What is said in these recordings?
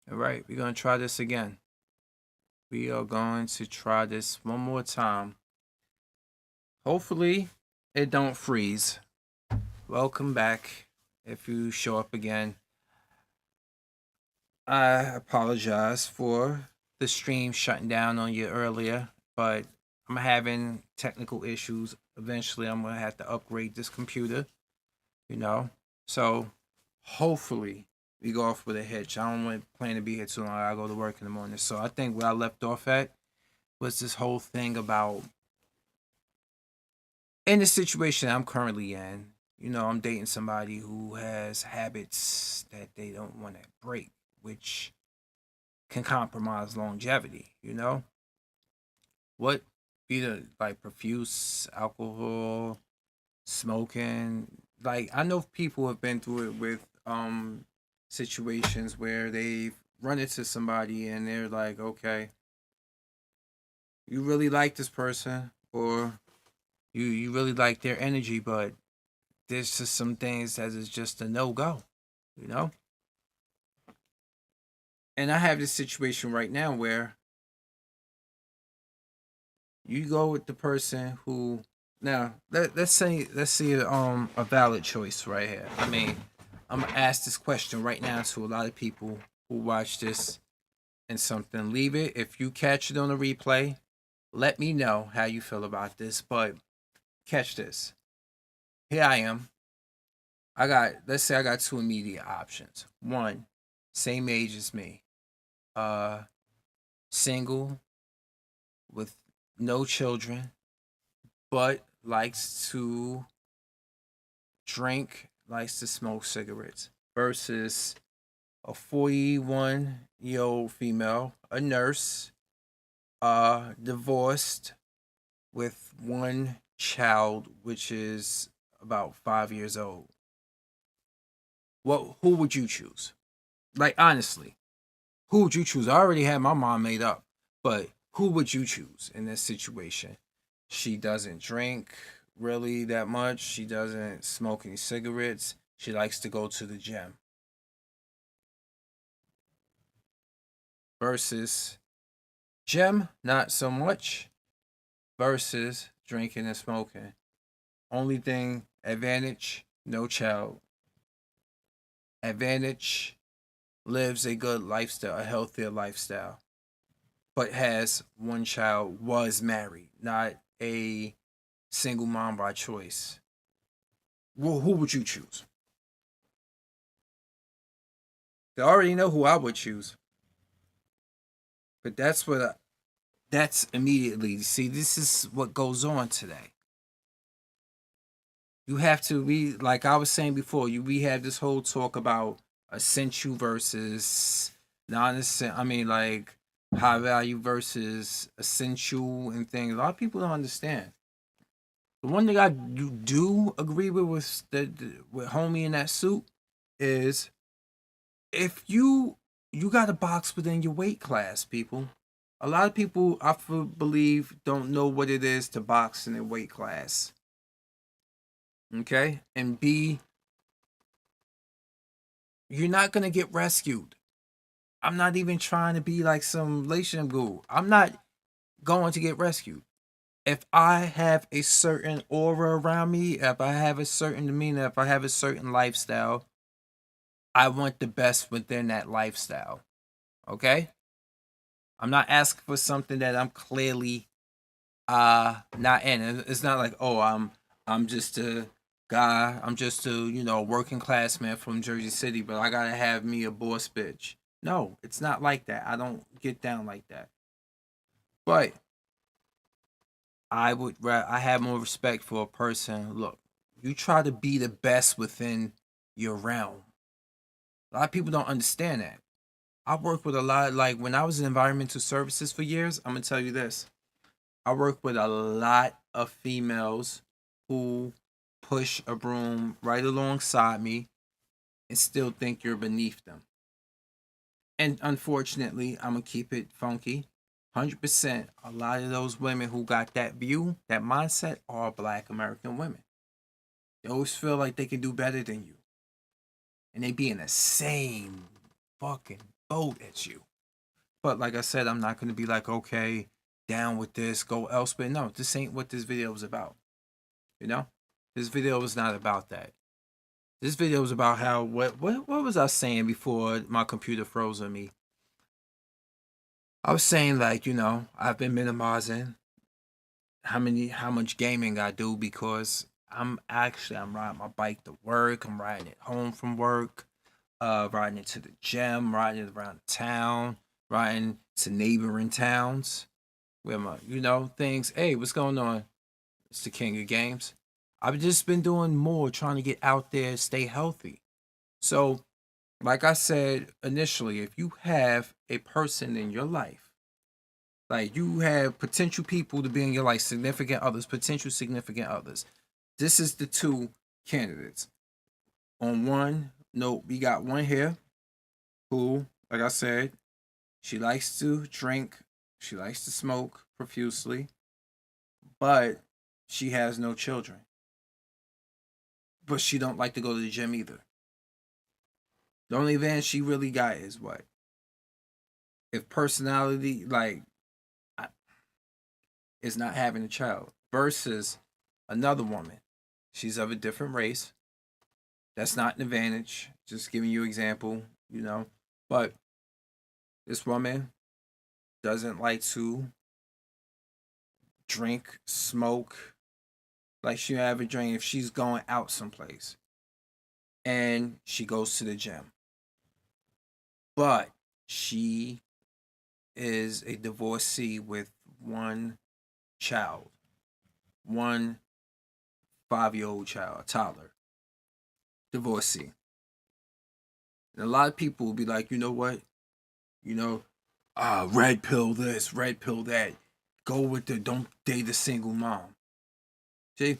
All right, we're going to try this again. We are going to try this one more time. Hopefully, it don't freeze. Welcome back. If you show up again, I apologize for the stream shutting down on you earlier, but I'm having technical issues. Eventually, I'm going to have to upgrade this computer, you know? So, hopefully, we go off with a hitch. I don't want to plan to be here too long. I go to work in the morning. So, I think where I left off at was this whole thing about in the situation I'm currently in, I'm dating somebody who has habits that they don't want to break, which can compromise longevity. What either like profuse alcohol, smoking, like I know people have been through it with situations where they've run into somebody and they're like, okay, you really like this person or you really like their energy, but there's just some things that is just a no go, you know? And I have this situation right now where you go with the person who now let's say a valid choice right here. I mean, I'm gonna ask this question right now to a lot of people who watch this and something. Leave it if you catch it on a replay. Let me know how you feel about this, but catch this. Here I am. Let's say I got two immediate options. One, same age as me. Uh Single with no children, but likes to drink, likes to smoke cigarettes, versus a 41-year-old female, a nurse, divorced with one child, which is about 5 years old. Who would you choose? Like honestly, who would you choose? I already had my mind made up, but who would you choose in this situation? She doesn't drink really that much. She doesn't smoke any cigarettes. She likes to go to the gym. Versus gym, not so much. Versus drinking and smoking. Only thing, advantage, no child. Advantage, lives a good lifestyle, a healthier lifestyle, but has one child, was married, not a single mom by choice. Well, who would you choose? They already know who I would choose, but that's immediately. See, this is what goes on today. You have to be like I was saying before. We have this whole talk about essential versus non-essential. I mean, like high value versus essential and things. A lot of people don't understand. The one thing I do agree with with homie in that suit is if you got a box within your weight class, people. A lot of people believe don't know what it is to box in a weight class. Okay, and B, you're not gonna get rescued. I'm not even trying to be like some relation guru. I'm not going to get rescued. If I have a certain aura around me, if I have a certain demeanor, if I have a certain lifestyle, I want the best within that lifestyle. Okay? I'm not asking for something that I'm clearly not in. It's not like, oh, I'm just a guy, I'm just a, working class man from Jersey City, but I gotta have me a boss bitch. No, it's not like that. I don't get down like that. But I have more respect for a person. Look, you try to be the best within your realm. A lot of people don't understand that. I work with a lot, like when I was in environmental services for years, I'm gonna tell you this. I work with a lot of females who push a broom right alongside me and still think you're beneath them. And unfortunately, I'm gonna keep it funky. 100%. A lot of those women who got that view, that mindset, are Black American women. They always feel like they can do better than you, and they be in the same fucking bold at you. But like I said, I'm not gonna be like, okay, down with this, go elsewhere. No, this ain't what this video is about. You know, this video is not about that. This video is about how what was I saying before my computer froze on me? I was saying like, I've been minimizing how much gaming I do because I'm riding my bike to work, I'm riding it home from work, riding it to the gym, riding it around town, riding to neighboring towns. Where my things. Hey, what's going on? It's the King of Games. I've just been doing more, trying to get out there, stay healthy. So, like I said initially, if you have a person in your life, like you have potential people to be in your life, significant others, potential significant others. This is the two candidates. On one note, we got one here who, like I said, she likes to drink, she likes to smoke profusely, but she has no children. But she don't like to go to the gym either. The only advantage she really got is what? If personality, like, is not having a child versus another woman. She's of a different race. That's not an advantage. Just giving you example. But this woman doesn't like to drink, smoke. Like she have a drink if she's going out someplace. And she goes to the gym. But she is a divorcee with one child. One 5-year-old child, a toddler. Divorcee. And a lot of people will be like, you know what? You know, red pill this, red pill that. Go with the don't date a single mom. See?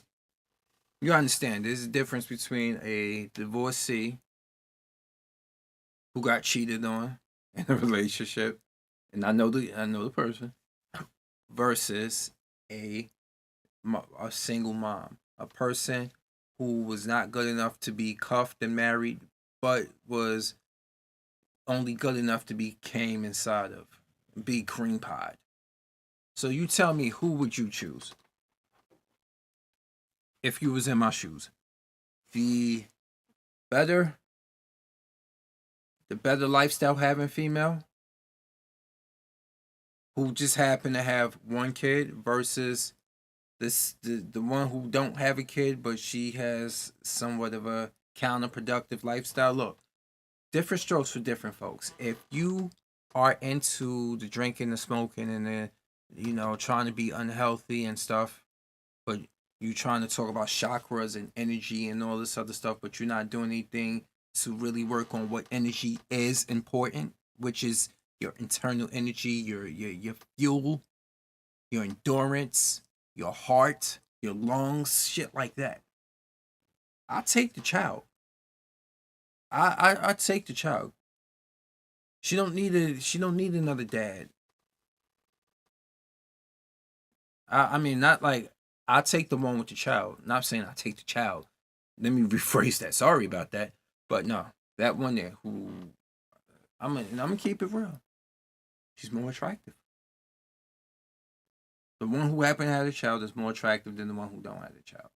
You understand there's a difference between a divorcee who got cheated on in a relationship, and I know the person, versus a a single mom, a person who was not good enough to be cuffed and married, but was only good enough to be came inside of, be cream pie. So you tell me, who would you choose if you was in my shoes? The better, the better lifestyle having female who just happen to have one kid versus the one who don't have a kid but she has somewhat of a counterproductive lifestyle. Look, different strokes for different folks. If you are into the drinking, the smoking, and the trying to be unhealthy and stuff, but you trying to talk about chakras and energy and all this other stuff, but you're not doing anything to really work on what energy is important, which is your internal energy, your fuel, your endurance, your heart, your lungs, shit like that. I take the child. I take the child. She don't need another dad. I mean, not like I take the one with the child. Not saying I take the child. Let me rephrase that. Sorry about that. But no, that one there who I'm gonna keep it real. She's more attractive. The one who happened to have a child is more attractive than the one who don't have a child.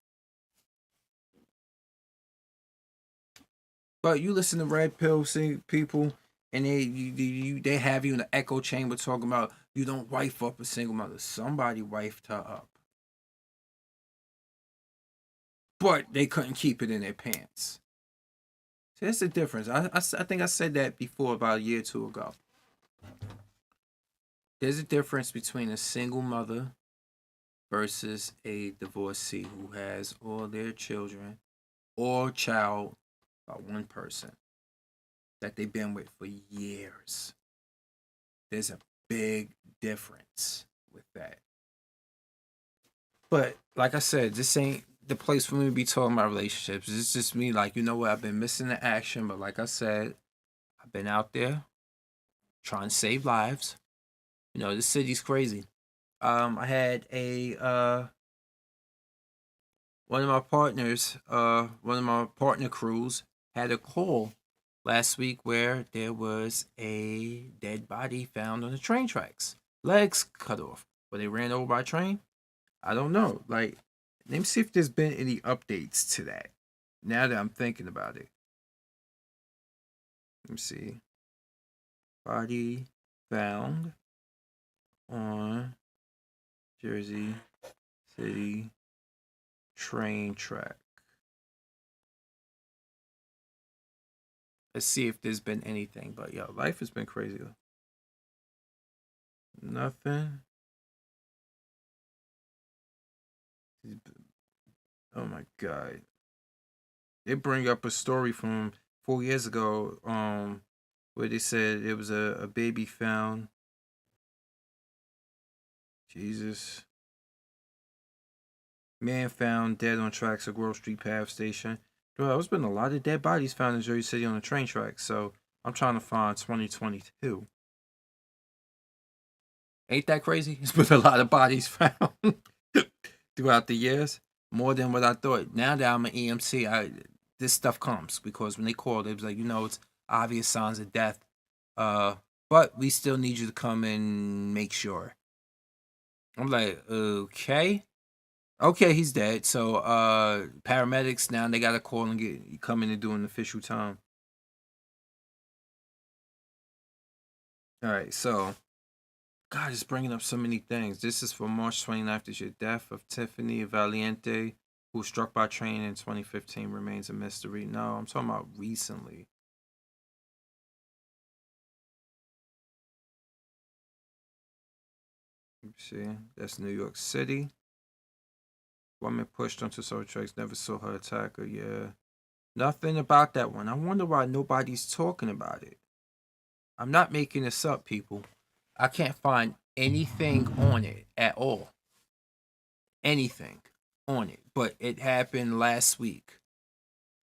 But you listen to red pill people, and they have you in the echo chamber talking about you don't wife up a single mother. Somebody wifed her up, but they couldn't keep it in their pants. See, that's the difference. I think I said that before about a year or two ago. There's a difference between a single mother versus a divorcee who has all their children or child by one person that they've been with for years. There's a big difference with that. But like I said, this ain't the place for me to be talking about relationships. It's just me, like, you know what? I've been missing the action, but like I said, I've been out there trying to save lives. This city's crazy. I had a one of my partner crews had a call last week where there was a dead body found on the train tracks, legs cut off. Were they ran over by a train? I don't know. Like, let me see if there's been any updates to that. Now that I'm thinking about it, let me see. Body found on Jersey City train track. Let's see if there's been anything. But yo, life has been crazy. Nothing. Oh my god. They bring up a story from 4 years ago, where they said it was a baby found. Jesus. Man found dead on tracks of Grove Street Path Station. Bro, there's been a lot of dead bodies found in Jersey City on the train tracks, so I'm trying to find 2022. Ain't that crazy? It's been a lot of bodies found throughout the years. More than what I thought. Now that I'm an EMC, this stuff comes because when they called, it was like, it's obvious signs of death. But we still need you to come and make sure. I'm like, okay. Okay, he's dead. So paramedics now they gotta call and come in and do an official time. Alright, so God is bringing up so many things. This is for March 29th. This year. Death of Tiffany Valiente, who was struck by train in 2015, remains a mystery. No, I'm talking about recently. Let me see. That's New York City. Woman pushed onto subway tracks, never saw her attacker. Yeah. Nothing about that one. I wonder why nobody's talking about it. I'm not making this up, people. I can't find anything on it at all. Anything on it. But it happened last week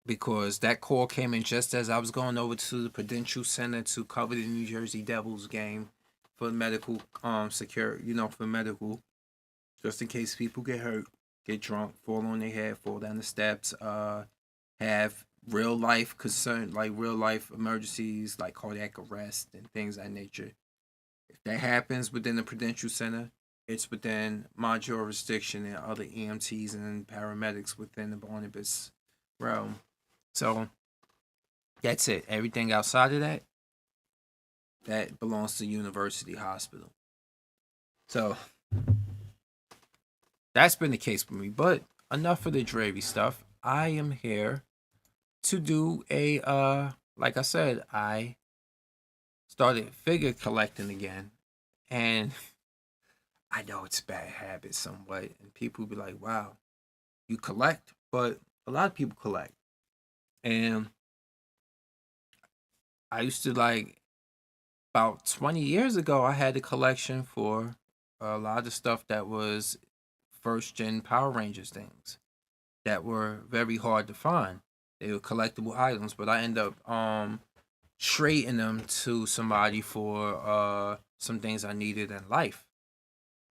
because that call came in just as I was going over to the Prudential Center to cover the New Jersey Devils game for medical security, for medical, just in case people get hurt, get drunk, fall on their head, fall down the steps, have real life concern, like real life emergencies, like cardiac arrest and things of that nature. If that happens within the Prudential Center, it's within my jurisdiction and other EMTs and paramedics within the Barnabas realm. So that's it. Everything outside of that belongs to University Hospital. So that's been the case for me. But enough of the dreary stuff. I am here to do like I said, I started figure collecting again. And I know it's a bad habit somewhat. And people be like, wow, you collect? But a lot of people collect. And I used to about 20 years ago, I had a collection for a lot of stuff that was first gen Power Rangers things that were very hard to find. They were collectible items, but I ended up trading them to somebody for some things I needed in life,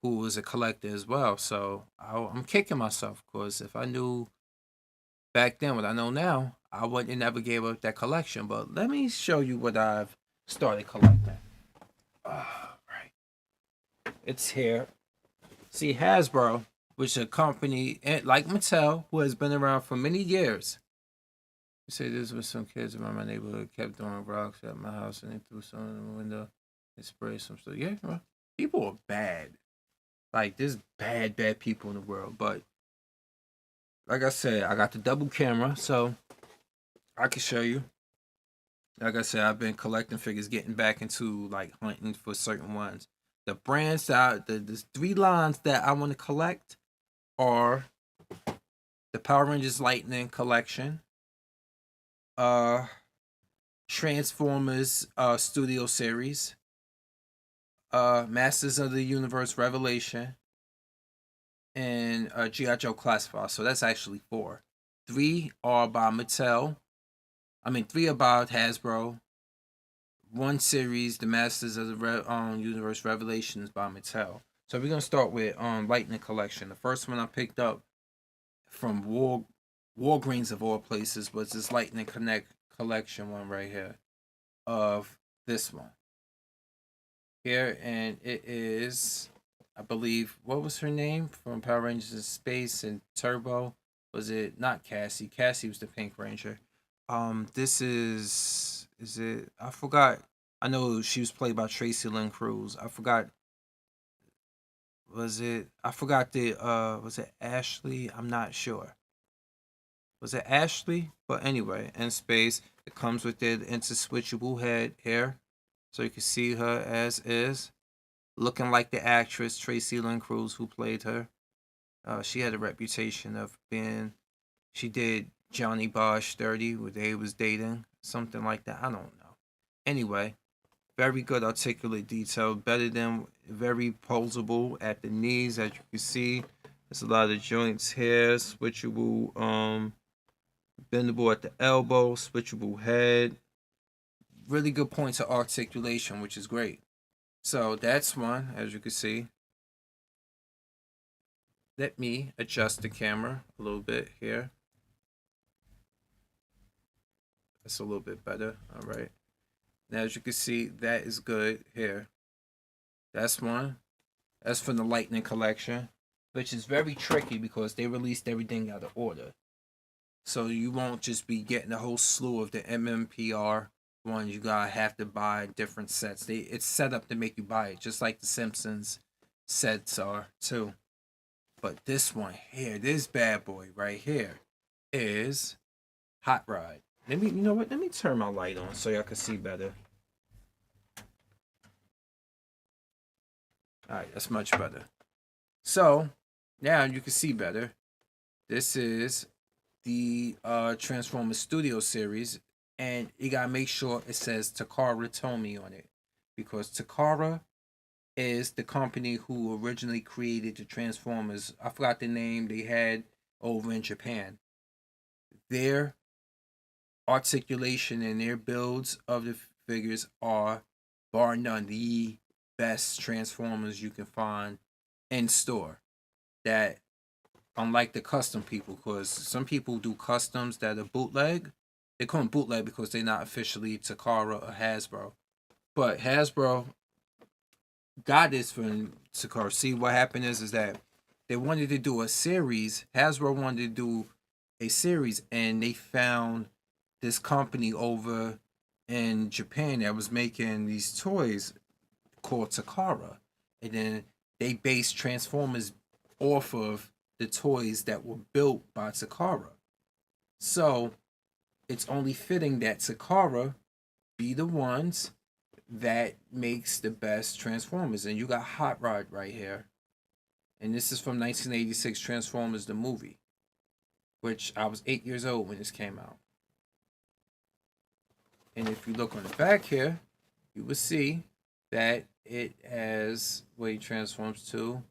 who was a collector as well. So I'm kicking myself because if I knew back then what I know now, I wouldn't have never gave up that collection. But let me show you what I've started collecting. Right, it's here. See, Hasbro, which is a company like Mattel, who has been around for many years. You say this was some kids around my neighborhood kept throwing rocks at my house and they threw some in the window and sprayed some stuff. Yeah, well, people are bad. Like, there's bad people in the world. But like I said, I got the double camera, so I can show you. Like I said, I've been collecting figures, getting back into like hunting for certain ones. The brands the three lines that I want to collect are the Power Rangers Lightning collection, uh, Transformers Studio Series, Masters of the Universe Revelation, and G.I. Joe Classified. So that's actually four. Three are by Mattel. Three are by Hasbro. One series, the Masters of the Universe Revelations by Mattel. So we're gonna start with Lightning Collection. The first one I picked up from Walgreens of all places was this Lightning Connect collection one right here of this one here, and it is, I believe, what was her name from Power Rangers in Space and Turbo? Was it not Cassie? Cassie was the Pink Ranger. This is it? I forgot. I know she was played by Tracy Lynn Cruz. I forgot. Was it? I forgot the. Was it Ashley? I'm not sure. Was it Ashley? But anyway, in Space, it comes with the interswitchable head here, so you can see her as is, looking like the actress Tracy Lynn Cruz who played her. She had a reputation of being. She did Johnny Bosch 30, where they was dating, something like that. I don't know. Anyway, very good articulate detail, better than very posable at the knees, as you can see. There's a lot of joints here, switchable, bendable at the elbow, switchable head. Really good points of articulation, which is great. So that's one, as you can see. Let me adjust the camera a little bit here. That's a little bit better. All right. Now, as you can see, that is good here. That's one. That's from the Lightning Collection, which is very tricky because they released everything out of order. So you won't just be getting a whole slew of the MMPR ones. You gotta have to buy different sets. It's set up to make you buy it, just like the Simpsons sets are too. But this one here, this bad boy right here, is Hot Rod. Let me, you know what? Let me turn my light on so y'all can see better. All right, that's much better. So now you can see better. This is the Transformers Studio series, and you gotta make sure it says Takara Tomy on it, because Takara is the company who originally created the Transformers. I forgot the name they had over in Japan. Their articulation and their builds of the figures are, bar none, the best Transformers you can find in store. That, unlike the custom people, because some people do customs that are bootleg. They call them bootleg because they're not officially Takara or Hasbro. But Hasbro got this from Takara. See, what happened is that they wanted to do a series. Hasbro wanted to do a series, and they found this company over in Japan that was making these toys called Takara, and then they based Transformers off of the toys that were built by Takara. So it's only fitting that Takara be the ones that makes the best Transformers. And you got Hot Rod right here. And this is from 1986 Transformers the movie, which I was 8 years old when this came out. And if you look on the back here, you will see that it has what he transforms to,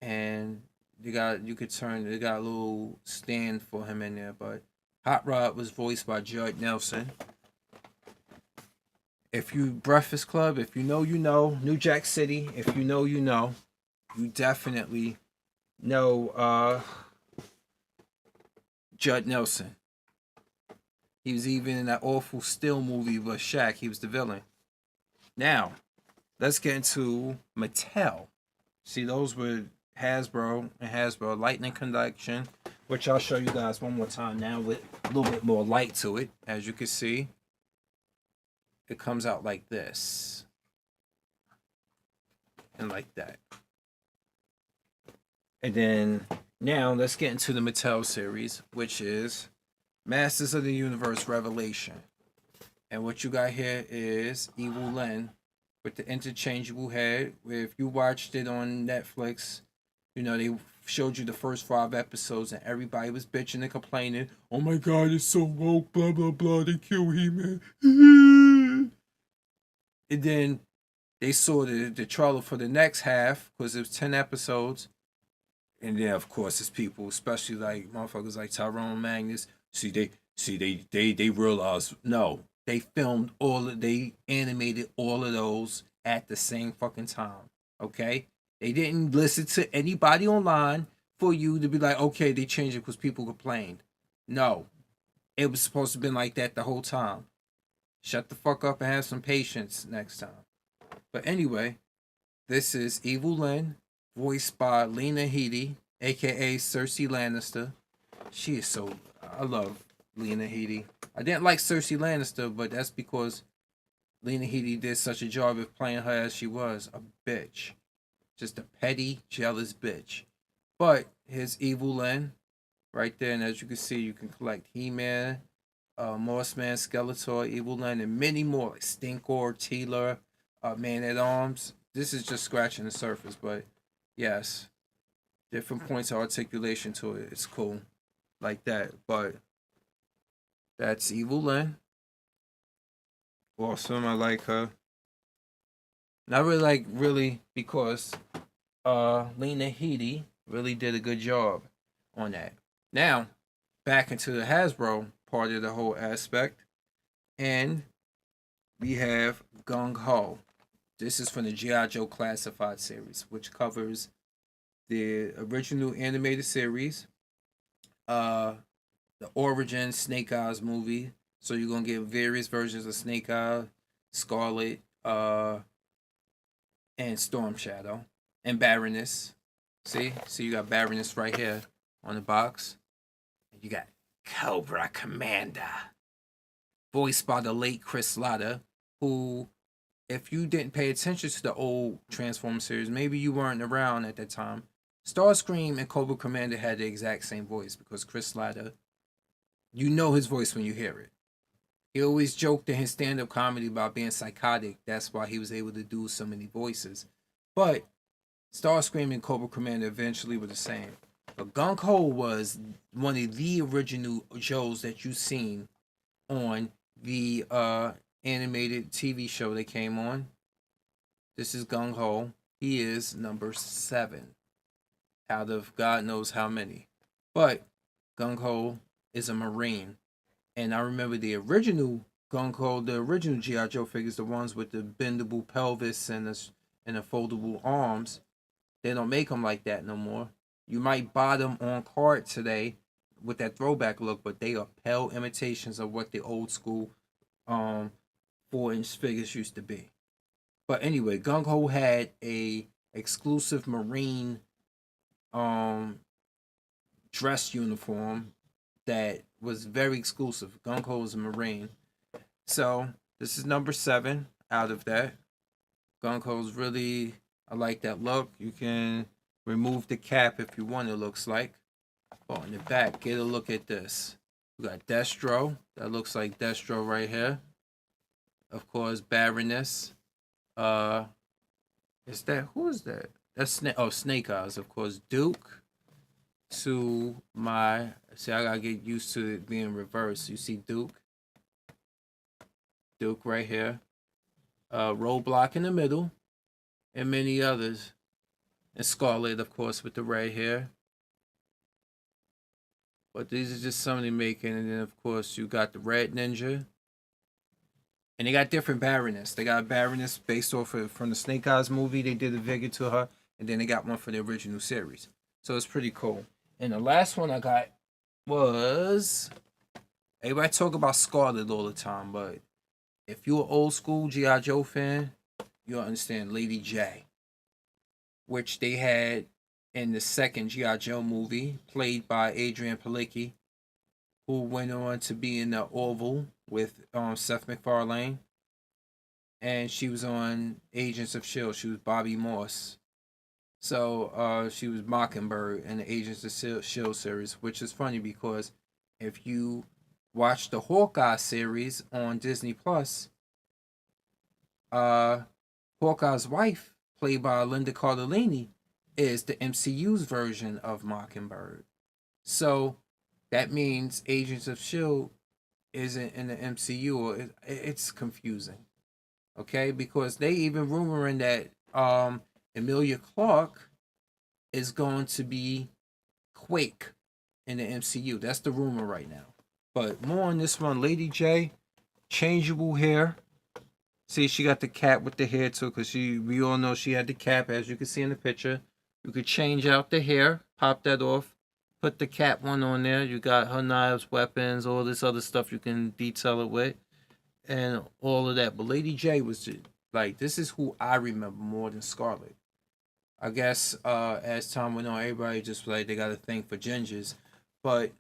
and you could turn, they got a little stand for him in there. But Hot Rod was voiced by Judd Nelson. If you Breakfast Club, if you know, you know. New Jack City, if you know, you know. You definitely know Judd Nelson. He was even in that awful Still movie with Shaq. He was the villain. Now, let's get into Mattel. See, those were Hasbro and Hasbro Lightning Collection, which I'll show you guys one more time now with a little bit more light to it. As you can see, it comes out like this and like that. And then now let's get into the Mattel series, which is Masters of the Universe Revelation. And what you got here is Evil Lyn with the interchangeable head. If you watched it on Netflix, you know, they showed you the first 5 episodes and everybody was bitching and complaining. Oh my god, it's so woke, blah, blah, blah, they kill He-Man. And then they saw the trailer for the next half, because it was 10 episodes. And then, of course, it's people, especially like motherfuckers like Tyrone Magnus. They realized, no, they filmed they animated all of those at the same fucking time. Okay? They didn't listen to anybody online for you to be like, okay, they changed it because people complained. No. It was supposed to have been like that the whole time. Shut the fuck up and have some patience next time. But anyway, this is Evil Lynn, voiced by Lena Headey, aka Cersei Lannister. She is so. I love Lena Headey. I didn't like Cersei Lannister, but that's because Lena Headey did such a job of playing her as she was a bitch. Just a petty, jealous bitch. But here's Evil Lynn right there, and as you can see, you can collect He-Man, Mossman, Skeletor, Evil Lynn, and many more like Stinkor, Teela, Man at Arms. This is just scratching the surface, but yes, different points of articulation to it. It's cool like that. But that's Evil Lynn. Awesome. I like her. Not really because Lena Headey really did a good job on that. Now, back into the Hasbro part of the whole aspect. And we have Gung Ho. This is from the G.I. Joe Classified series, which covers the original animated series, uh, the origin Snake Eyes movie. So you're gonna get various versions of Snake Eye, Scarlet, and Storm Shadow, and Baroness. See, you got Baroness right here on the box. You got Cobra Commander, voiced by the late Chris Latta, who, if you didn't pay attention to the old Transformers series, maybe you weren't around at that time. Starscream and Cobra Commander had the exact same voice because Chris Latta, you know his voice when you hear it. He always joked in his stand-up comedy about being psychotic. That's why he was able to do so many voices. But Starscream and Cobra Commander eventually were the same. But Gung Ho was one of the original Joes that you've seen on the animated TV show that came on. This is Gung Ho. He is number 7 out of God knows how many. But Gung Ho is a Marine. And I remember the original Gung Ho, the original G.I. Joe figures, the ones with the bendable pelvis and the foldable arms. They don't make them like that no more. You might buy them on card today with that throwback look, but they are pale imitations of what the old school 4-inch figures used to be. But anyway, Gung Ho had a exclusive Marine dress uniform that was very exclusive. Gung Ho is a Marine. So this is number 7 out of that. Gung Ho's really, I like that look. You can remove the cap if you want, it looks like. Oh, in the back, get a look at this. We got Destro. That looks like Destro right here. Of course, Baroness. Is that, who is that? That's Snake Eyes, of course. Duke. To my, see, I gotta get used to it being reversed. You see Duke. Duke right here. Roadblock in the middle. And many others. And Scarlet, of course, with the red hair. But these are just some of the making. And then, of course, you got the Red Ninja. And they got different Baroness. They got Baroness based off of from the Snake Eyes movie. They did a figure to her. And then they got one for the original series. So it's pretty cool. And the last one I got was... Everybody talk about Scarlet all the time. But if you're an old school G.I. Joe fan, you'll understand Lady J. Which they had in the second G.I. Joe movie, played by Adrian Palicki, who went on to be in the Orville with Seth MacFarlane. And she was on Agents of S.H.I.E.L.D. She was Bobby Morse. So she was Mockingbird in the Agents of S.H.I.E.L.D. series, which is funny because if you watch the Hawkeye series on Disney Plus, Hawkeye's wife, played by Linda Cardellini, is the MCU's version of Mockingbird. So that means Agents of S.H.I.E.L.D. isn't in the MCU, or it's confusing. Okay, because they even rumoring that Emilia Clarke is going to be Quake in the MCU. That's the rumor right now. But more on this one, Lady J, changeable hair. See, she got the cap with the hair too, because we all know she had the cap, as you can see in the picture. You could change out the hair, pop that off, put the cat one on there. You got her knives, weapons, all this other stuff you can detail it with, and all of that. But Lady J was just, like, this is who I remember more than Scarlet. I guess as time went on, everybody just like they got a thing for gingers, but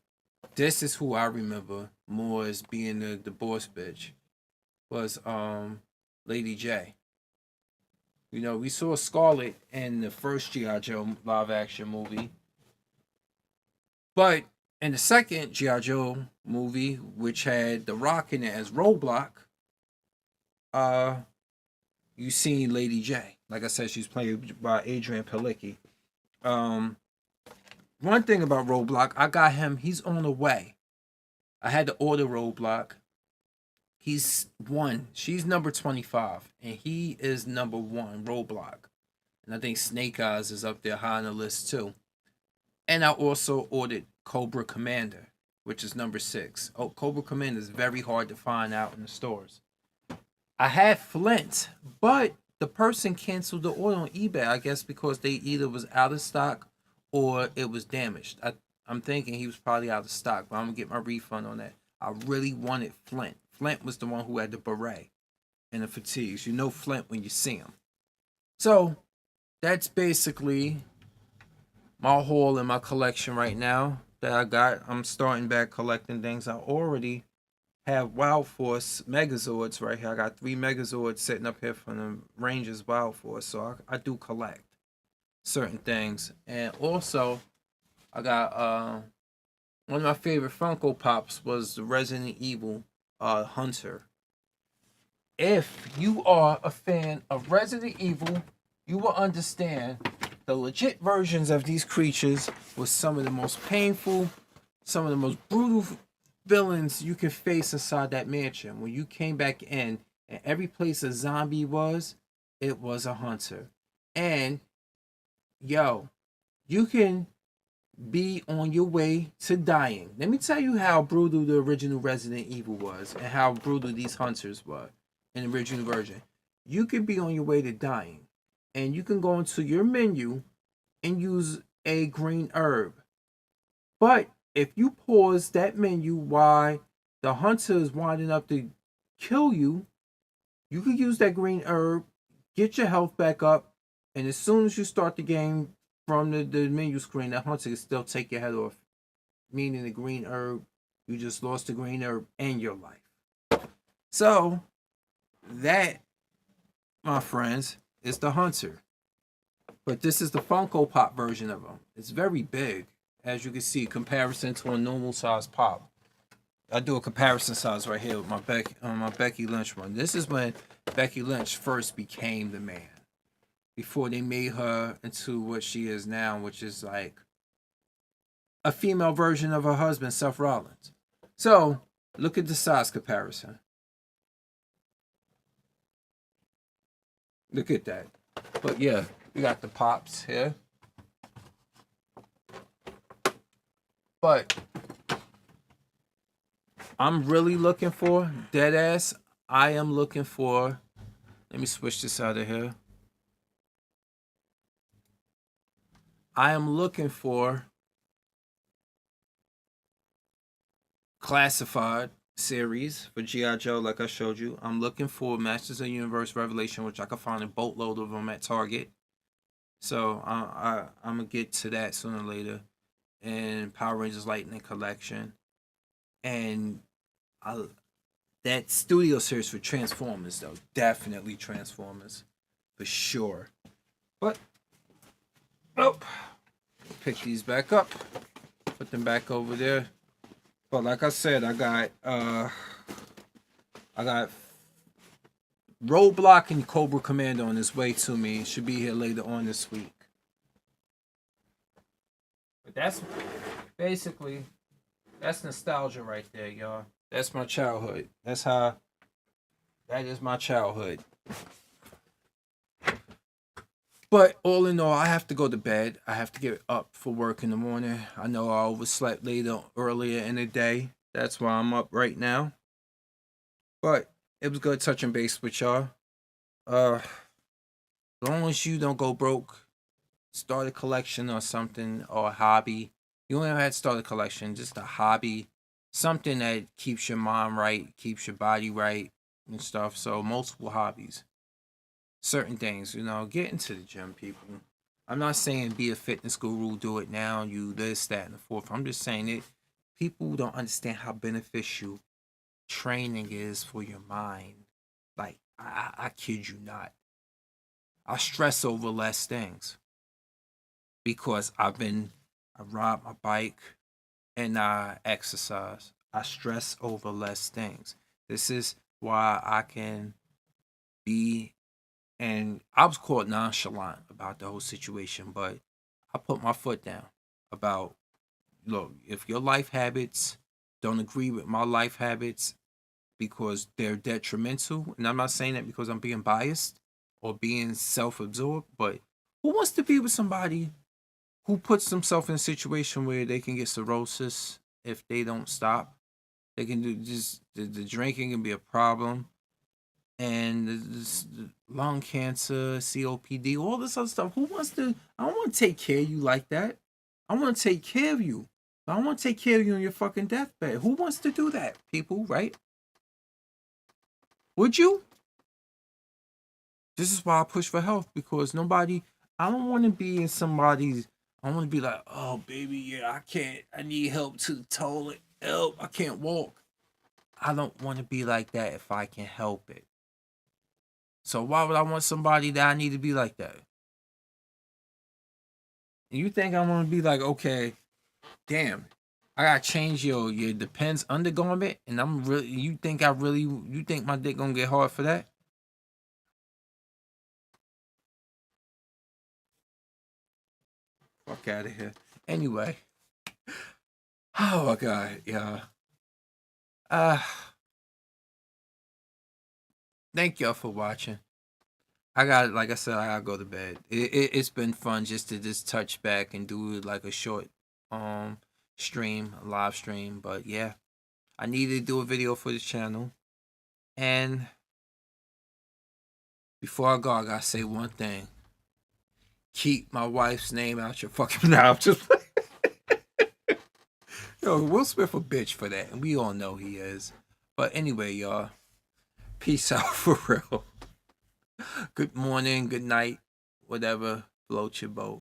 this is who I remember more as being the boss bitch was Lady J. You know, we saw Scarlet in the first G.I. Joe live action movie. But in the second G.I. Joe movie, which had The Rock in it as Roadblock, uh, you seen Lady J. Like I said, she's played by Adrian Palicki. Um, One thing about Roadblock, I got him. He's on the way. I had to order Roadblock. He's one. She's number 25, and he is number one, Roadblock. And I think Snake Eyes is up there high on the list too. And I also ordered Cobra Commander, which is number 6. Oh, Cobra Commander is very hard to find out in the stores. I had Flint, but the person canceled the order on eBay, I guess because they either was out of stock or it was damaged. I'm thinking he was probably out of stock, but I'm going to get my refund on that. I really wanted Flint. Flint was the one who had the beret and the fatigues. You know Flint when you see him. So that's basically my haul in my collection right now that I got. I'm starting back collecting things. I already have Wild Force Megazords right here. I got 3 Megazords sitting up here from the Rangers Wild Force. So I do collect certain things. And also, I got one of my favorite Funko Pops was the Resident Evil Hunter. If you are a fan of Resident Evil, you will understand the legit versions of these creatures was some of the most painful, some of the most brutal villains you can face inside that mansion. When you came back in and every place a zombie was, it was a hunter. And yo, you can be on your way to dying. Let me tell you how brutal the original Resident Evil was and how brutal these hunters were in the original version. You could be on your way to dying and you can go into your menu and use a green herb. But if you pause that menu while the hunter is winding up to kill you, you can use that green herb, get your health back up, and as soon as you start the game from the menu screen, that hunter can still take your head off. Meaning the green herb, you just lost the green herb and your life. So, that, my friends, is the hunter. But this is the Funko Pop version of him. It's very big, as you can see, comparison to a normal size pop. I do a comparison size right here with my Becky Lynch one. This is when Becky Lynch first became the man. Before they made her into what she is now, which is like a female version of her husband, Seth Rollins. So, look at the size comparison. Look at that. But yeah, we got the pops here. But I'm really looking for, deadass, I am looking for, let me switch this out of here. I am looking for classified series for G.I. Joe, like I showed you. I'm looking for Masters of the Universe Revelation, which I can find a boatload of them at Target. So I'm going to get to that sooner or later. And Power Rangers Lightning Collection. And that studio series for Transformers, though. Definitely Transformers. For sure. But, nope. Pick these back up. Put them back over there. But like I said, I got Roadblock and Cobra Commander on his way to me. It should be here later on this week. But that's basically, that's nostalgia right there, y'all. That's my childhood. That is my childhood. But all in all, I have to go to bed. I have to get up for work in the morning. I know I overslept earlier in the day. That's why I'm up right now. But it was good touching base with y'all. As long as you don't go broke, start a collection or something or a hobby. You don't even have to start a collection, just a hobby, something that keeps your mind right, keeps your body right, and stuff. So multiple hobbies, certain things, get into the gym, people. I'm not saying be a fitness guru, do it now, you this, that, and the fourth. I'm just saying it. People don't understand how beneficial training is for your mind. Like, I kid you not. I stress over less things because I ride my bike and I exercise. I stress over less things. This is why I can be, and I was caught nonchalant about the whole situation, but I put my foot down about, look, if your life habits don't agree with my life habits because they're detrimental, and I'm not saying that because I'm being biased or being self absorbed, but who wants to be with somebody who puts themselves in a situation where they can get cirrhosis if they don't stop? They can do just the drinking can be a problem, and the lung cancer, COPD, all this other stuff. Who wants to? I don't want to take care of you like that. I want to take care of you. I want to take care of you on your fucking deathbed. Who wants to do that, people? Right? Would you? This is why I push for health, because nobody. I don't want to be in somebody's. I want to be like, oh baby, yeah, I can't. I need help to the toilet. Help! I can't walk. I don't want to be like that if I can help it. So why would I want somebody that I need to be like that? And you think I'm gonna be like, okay, damn, I gotta change your Depends undergarment, and I'm really. You think my dick gonna get hard for that? Fuck out of here. Anyway, oh my god, yeah. Uh, Thank y'all for watching. Like I said, I gotta go to bed. It's been fun just to just touch back and do like a short um stream, a live stream. But yeah, I needed to do a video for this channel. And before I go, I gotta say one thing. Keep my wife's name out your fucking mouth. Just yo, Will Smith a bitch for that, and we all know he is. But anyway, y'all, peace out for real. Good morning, good night, whatever. Float your boat.